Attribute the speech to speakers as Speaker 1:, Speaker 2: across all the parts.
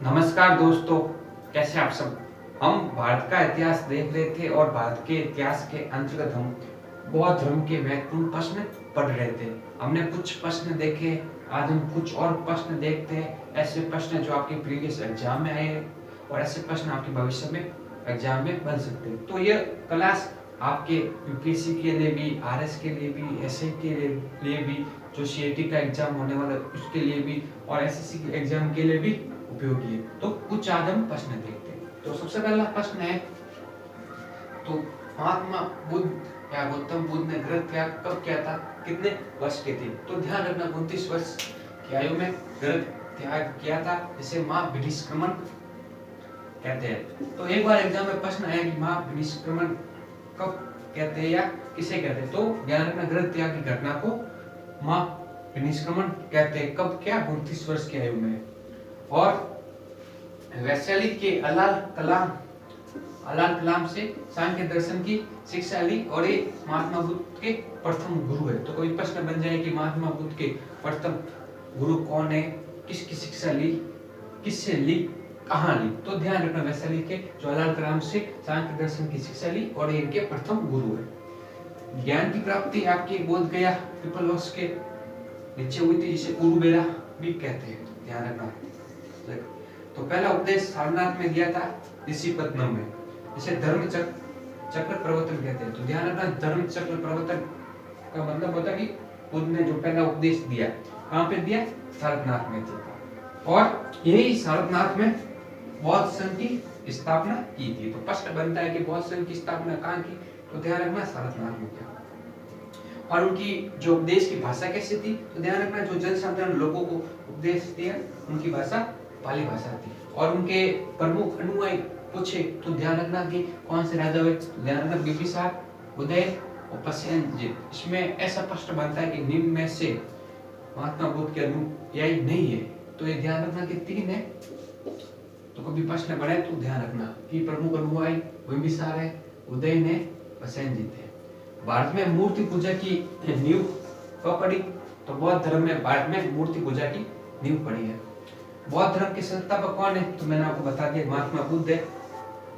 Speaker 1: नमस्कार दोस्तों, कैसे आप सब। हम भारत का इतिहास देख रहे थे और भारत के इतिहास के अंतर्गत हम बौद्ध धर्म के महत्वपूर्ण प्रश्न पढ़ रहे थे। हमने कुछ प्रश्न देखे, आज हम कुछ और प्रश्न देखते हैं। ऐसे प्रश्न जो आपके प्रीवियस एग्जाम में आए हैं और ऐसे प्रश्न आपके भविष्य में एग्जाम में बन सकते हैं। तो यह क्लास आपके यूपीएससी के लिए भी, आरएस के लिए भी, एसआई के लिए भी, जो सीएटी का एग्जाम होने वाला है उसके लिए भी और एसएससी के एग्जाम के लिए भी उपयोगी है। तो कुछ आज हम प्रश्न देखते हैं। तो सबसे पहला प्रश्न है, तो महात्मा बुद्ध या गौतम बुद्ध ने गृह त्याग कब किया था, कितने वर्ष के थे। तो ध्यान रखना 29 वर्ष की आयु में गृह त्याग किया था, जिसे महाविनिष्क्रमण कहते हैं। तो एक बार एग्जाम में प्रश्न आया कि महाविनिष्क्रमण कब कहते हैं या किसे कहते हैं। तो ध्यान रखना गृह त्याग की घटना को महाविनिष्क्रमण कहते हैं। कब क्या, 29 वर्ष की आयु में। और वैशाली के अलाल कलाम से सांख्य दर्शन की शिक्षा ली और ये महात्मा बुद्ध के प्रथम गुरु है। तो कोई प्रश्न बन जाए कि महात्मा बुद्ध के प्रथम गुरु कौन है, किसकी शिक्षा ली, किससे ली, कहाँ ली। तो ध्यान रखना वैशाली के जो अलाल कलाम से सांख्य दर्शन की शिक्षा ली और इनके प्रथम गुरु है। ज्ञान की प्राप्ति आपके बोध गया पीपल वृक्ष के नीचे हुई थी, जिसे उरुबेरा भी कहते हैं। ध्यान रखना। तो पहला उपदेश सारनाथ में दिया था ऋषिपत्तनम में, इसे धर्म चक्र प्रवर्तन कहते हैं। तो ध्यान रखना धर्म चक्र प्रवर्तन का मतलब होता है कि बुद्ध ने जो पहला उपदेश दिया कहाँ पे दिया, सारनाथ में दिया। और यही सारनाथ में बौद्ध संघ की स्थापना की थी। तो प्रश्न बनता है कि बौद्ध संघ की स्थापना कहाँ की। तो ध्यान रखना सारनाथ में किया। और उनकी जो उपदेश की भाषा कैसी थी। तो ध्यान रखना जो जनसाधारण लोगों को उपदेश दिया उनकी भाषा पाली भाषा थी। और उनके प्रमुख अनुयायी पूछे तो ध्यान रखना कि कौन से राजा हुए। ध्यान रखना बिंबिसार, उदय और प्रसेनजित। इसमें ऐसा प्रश्न बनता है कि निम्न में से महात्मा बुद्ध के अनुयायी नहीं है। तो ये ध्यान रखना कि 3 है। तो कभी प्रश्न बने तो ध्यान रखना कि प्रमुख अनुयायी बिंबिसार है, उदय ने, प्रसेनजित है। भारत में मूर्ति पूजा की नींव कब पड़ी। तो बौद्ध धर्म में भारत में मूर्ति पूजा की नींव पड़ी है। बौद्ध धर्म के संस्थापक कौन है। तो मैंने आपको बता दिया महात्मा बुद्ध है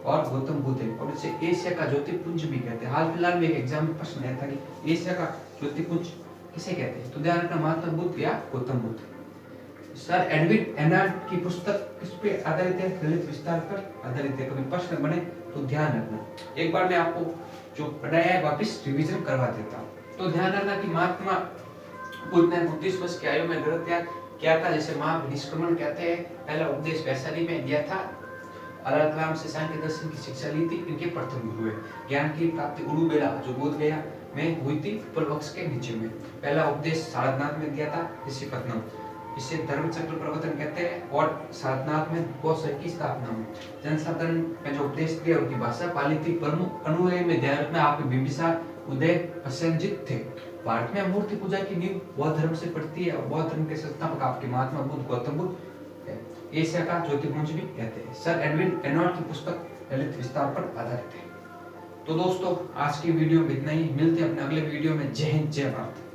Speaker 1: और गौतम बुद्ध है। और इसे एशिया का ज्योतिपुंज भी कहते हैं। हाल फिलहाल में एक एग्जाम में प्रश्न आया था कि एशिया का ज्योतिपुंज किसे कहते हैं। तो ध्यान रखना महात्मा बुद्ध या गौतम बुद्ध। सर एडविन एनार्ड की पुस्तक किस पे आधारित है, ललित विस्तार पर आधारित है। कभी प्रश्न बने तो ध्यान रखना। एक बार मैं आपको जो पढ़ाया है वापस रिवीजन करवा देता हूँ। तो ध्यान रखना कि महात्मा बुद्ध ने 29 वर्ष की आयु में गृह त्याग किया था, जिसे महाविनिष्क्रमण कहते हैं। पहला उपदेश वैशाली में दिया था। अलाल कलाम से सांख्य दर्शन की शिक्षा ली थी, इनके प्रथम गुरु है। ज्ञान की प्राप्ति उरुबेरा जो बोध गया में हुई थी पीपल वृक्ष के नीचे में। पहला उपदेश सारनाथ में दिया था ऋषिपत्तनम, इसे धर्म चक्र प्रवर्तन कहते हैं। और सारनाथ में बौद्ध संघ की स्थापना में जनसाधारण में जो उपदेश दिया उनकी भाषा पाली थी। प्रमुख अनुयायी में ध्यान रखना आपके बिंबिसार, उदय, प्रसेनजित थे। भारत में मूर्ति पूजा की नींव बौद्ध धर्म से पड़ती है और बौद्ध धर्म के संस्थापक आपके महात्मा बुद्ध, गौतम बुद्ध है। एशिया का ज्योतिपुंज भी कहते हैं। सर एडविन एनॉर्ड की पुस्तक ललित विस्तार पर आधारित है। तो दोस्तों आज की वीडियो में इतना ही। मिलते हैं अपने अगले वीडियो में। जय हिंद, जय भारत।